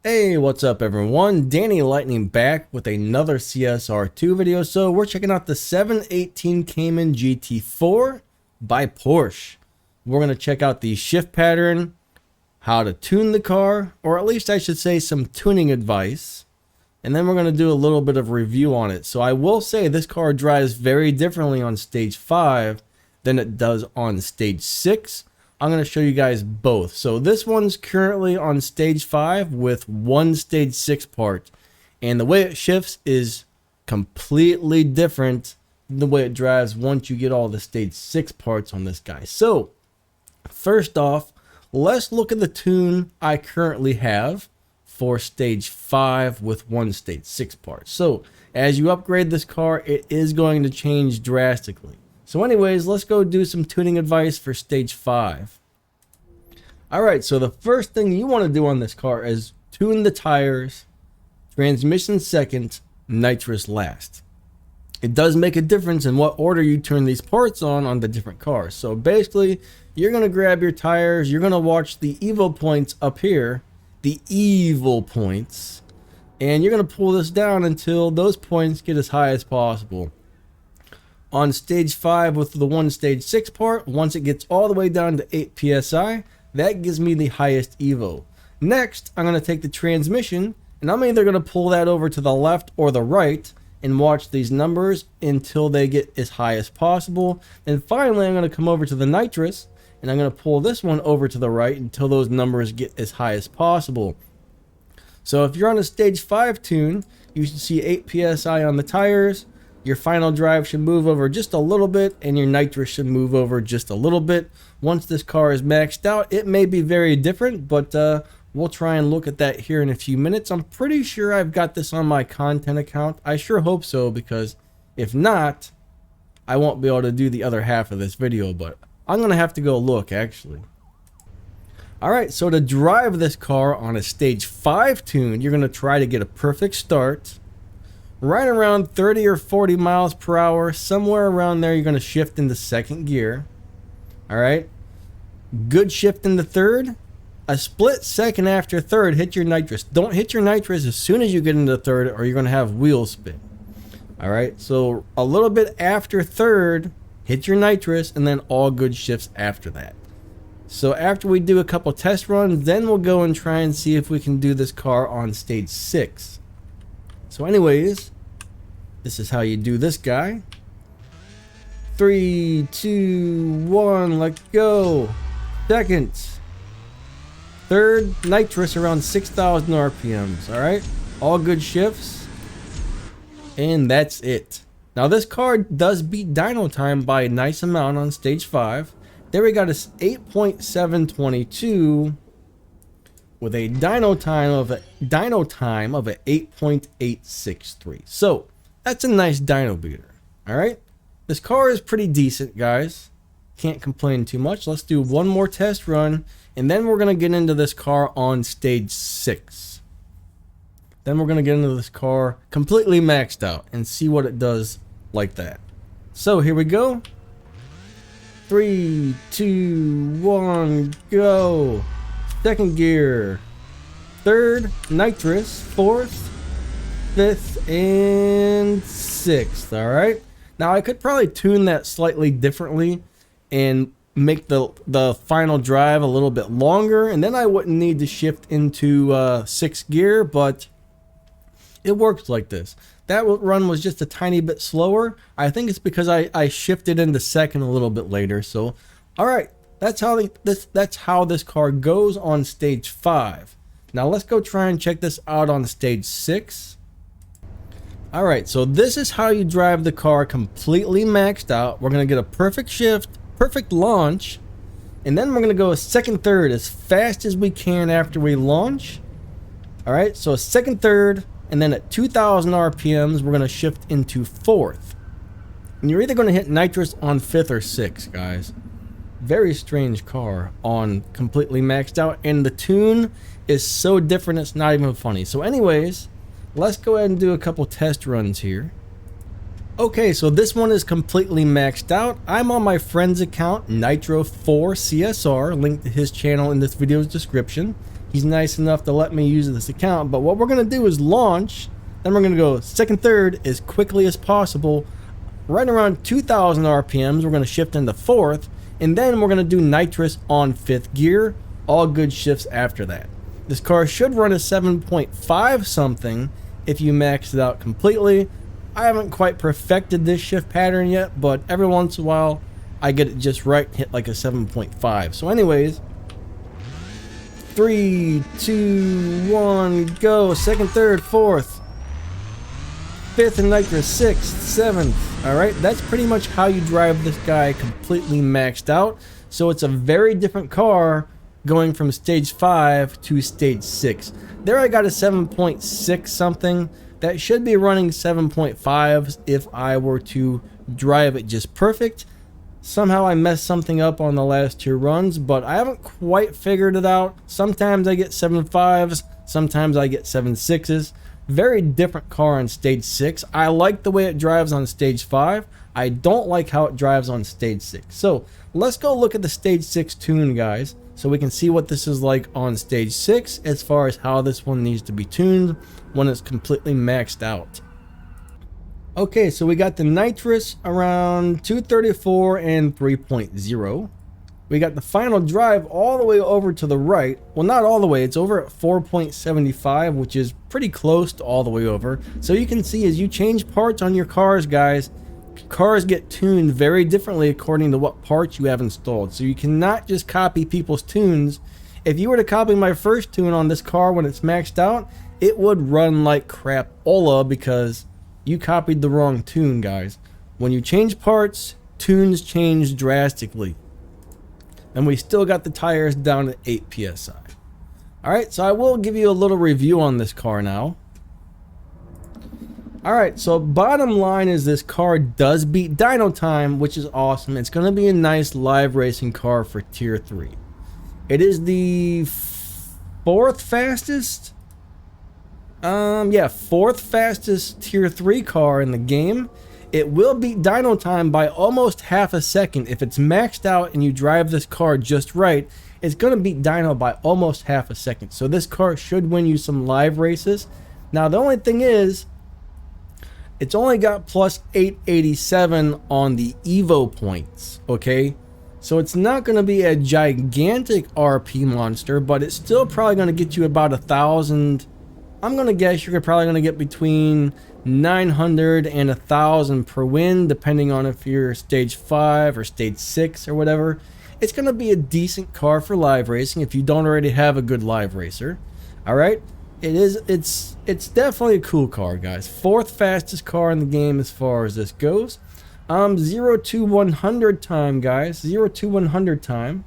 Hey, what's up everyone? Danny Lightning back with another CSR2 video. So we're checking out the 718 Cayman GT4 by Porsche. We're going to check out the shift pattern, how to tune the car, or at least I should say some tuning advice. And then we're going to do a little bit of review on it. So I will say this car drives very differently on stage 5 than it does on stage 6. I'm going to show you guys both. So this one's currently on stage 5 with one stage 6 part. And the way it shifts is completely different than the way it drives once you get all the stage 6 parts on this guy. So first off, let's look at the tune I currently have for stage 5 with one stage 6 part. So as you upgrade this car, it is going to change drastically. So anyways, let's go do some tuning advice for stage 5. Alright, so the first thing you want to do on this car is tune the tires, transmission second, nitrous last. It does make a difference in what order you turn these parts on the different cars. So basically, you're going to grab your tires, you're going to watch the Evo points up here, the Evo points, and you're going to pull this down until those points get as high as possible. On stage 5 with the one stage 6 part, once it gets all the way down to 8 psi, that gives me the highest Evo. Next, I'm going to take the transmission and I'm either going to pull that over to the left or the right and watch these numbers until they get as high as possible. And finally, I'm going to come over to the nitrous and I'm going to pull this one over to the right until those numbers get as high as possible. So if you're on a stage 5 tune, you should see 8 psi on the tires. Your final drive should move over just a little bit and your nitrous should move over just a little bit. Once this car is maxed out, it may be very different, but we'll try and look at that here in a few minutes. I'm pretty sure I've got this on my content account. I sure hope so, because if not, I won't be able to do the other half of this video, but I'm going to have to go look actually. Alright, so to drive this car on a stage 5 tune, you're going to try to get a perfect start. Right around 30 or 40 miles per hour, somewhere around there, you're going to shift into second gear. All right. Good shift into third. A split second after third, hit your nitrous. Don't hit your nitrous as soon as you get into third or you're going to have wheel spin. All right. So a little bit after third, hit your nitrous and then all good shifts after that. So after we do a couple test runs, then we'll go and try and see if we can do this car on stage 6. So anyways, this is how you do this guy. 3, 2, 1, let's go. Second. Third, nitrous around 6,000 RPMs. Alright, all good shifts. And that's it. Now this car does beat dyno time by a nice amount on stage 5. There we got a 8.722 with a dyno time of a 8.863. So that's a nice dyno beater. All right, this car is pretty decent, guys. Can't complain too much. Let's do one more test run, and then we're gonna get into this car on stage 6. Then we're gonna get into this car completely maxed out and see what it does like that. So here we go. 3, 2, 1, go. Second gear, third, nitrous, fourth, fifth, and sixth. All right. Now I could probably tune that slightly differently and make the final drive a little bit longer, and then I wouldn't need to shift into sixth gear, but it works like this. That run was just a tiny bit slower. I think it's because I shifted into second a little bit later. So, all right. That's how this car goes on stage 5. Now let's go try and check this out on stage 6. Alright, so this is how you drive the car completely maxed out. We're going to get a perfect shift, perfect launch, and then we're going to go a second third as fast as we can after we launch. Alright, so a second third, and then at 2,000 RPMs, we're going to shift into fourth. And you're either going to hit nitrous on 5th or 6th, guys. Very strange car on completely maxed out, and the tune is so different it's not even funny. So anyways, let's go ahead and do a couple test runs here. Okay, so this one is completely maxed out. I'm on my friend's account, Nitro4CSR, linked to his channel in this video's description. He's nice enough to let me use this account. But what we're going to do is launch. Then we're going to go second, third as quickly as possible. Right around 2,000 RPMs, we're going to shift into fourth. And then we're going to do nitrous on fifth gear. All good shifts after that. This car should run a 7.5 something if you max it out completely. I haven't quite perfected this shift pattern yet, but every once in a while I get it just right, hit like a 7.5. So anyways, 3, 2, 1, go. Second, third, fourth, fifth and nitrous, sixth, seventh. All right, that's pretty much how you drive this guy completely maxed out. So it's a very different car going from stage 5 to stage 6. There I got a 7.6 something. That should be running 7.5s if I were to drive it just perfect. Somehow I messed something up on the last 2 runs, but I haven't quite figured it out. Sometimes I get 7.5s, sometimes I get 7.6s. Very different car on stage 6. I like the way it drives on stage 5. I don't like how it drives on stage 6. So let's go look at the stage 6 tune, guys, so we can see what this is like on stage 6 as far as how this one needs to be tuned when it's completely maxed out. Okay, so we got the nitrous around 234 and 3.0. We got the final drive all the way over to the right. Well, not all the way. It's over at 4.75, which is pretty close to all the way over. So you can see as you change parts on your cars, guys, cars get tuned very differently according to what parts you have installed. So you cannot just copy people's tunes. If you were to copy my first tune on this car when it's maxed out, it would run like crap-ola because you copied the wrong tune, guys. When you change parts, tunes change drastically. And we still got the tires down at 8 psi. Alright, so I will give you a little review on this car now. Alright, so bottom line is this car does beat dyno time, which is awesome. It's going to be a nice live racing car for tier 3. It is the 4th fastest? Yeah, 4th fastest tier 3 car in the game. It will beat dyno time by almost half a second. If it's maxed out and you drive this car just right, it's going to beat dyno by almost half a second. So this car should win you some live races. Now, the only thing is, it's only got plus 887 on the Evo points, okay? So it's not going to be a gigantic RP monster, but it's still probably going to get you about 1,000. I'm going to guess you're probably going to get between 900 and 1,000 per win, depending on if you're stage 5 or stage 6 or whatever. It's going to be a decent car for live racing if you don't already have a good live racer. All right, it's definitely a cool car, guys. 4th fastest car in the game as far as this goes. 0 to 100 time, guys. 0 to 100 time.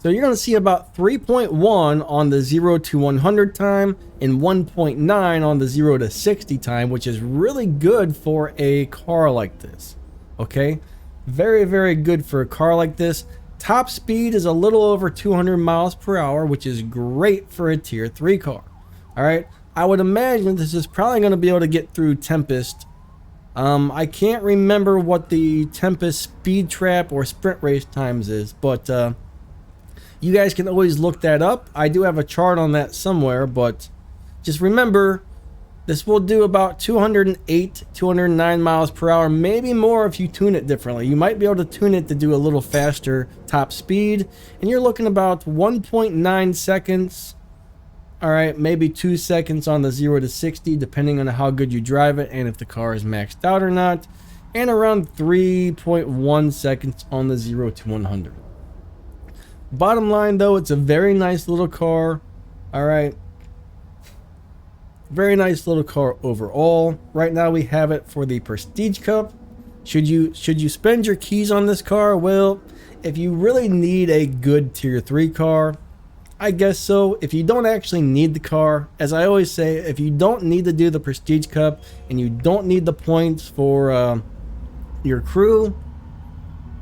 So you're going to see about 3.1 on the 0 to 100 time and 1.9 on the 0 to 60 time, which is really good for a car like this. Okay? Very, very good for a car like this. Top speed is a little over 200 miles per hour, which is great for a tier 3 car. Alright? I would imagine this is probably going to be able to get through Tempest. I can't remember what the Tempest speed trap or sprint race times is, but you guys can always look that up. I do have a chart on that somewhere, but just remember, this will do about 208, 209 miles per hour, maybe more if you tune it differently. You might be able to tune it to do a little faster top speed, and you're looking about 1.9 seconds. All right, maybe 2 seconds on the 0 to 60, depending on how good you drive it and if the car is maxed out or not, and around 3.1 seconds on the 0 to 100. Bottom line, though, it's a very nice little car. All right, very nice little car overall. Right now we have it for the Prestige Cup. Should you spend your keys on this car? Well, if you really need a good tier 3 car, I guess so. If you don't actually need the car, as I always say, if you don't need to do the Prestige Cup and you don't need the points for your crew,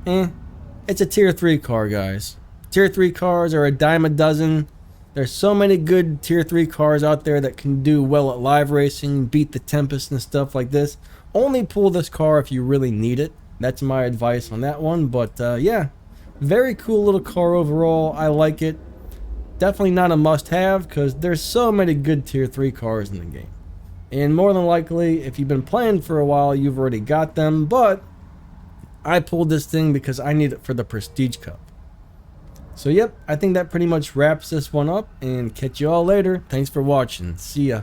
it's a tier 3 car, guys. Tier 3 cars are a dime a dozen. There's so many good tier 3 cars out there that can do well at live racing, beat the Tempest and stuff like this. Only pull this car if you really need it. That's my advice on that one. But yeah, very cool little car overall. I like it. definitely not a must-have because there's so many good tier 3 cars in the game. And more than likely, if you've been playing for a while, you've already got them, but I pulled this thing because I need it for the Prestige Cup. So yep, I think that pretty much wraps this one up, and catch you all later. Thanks for watching. See ya.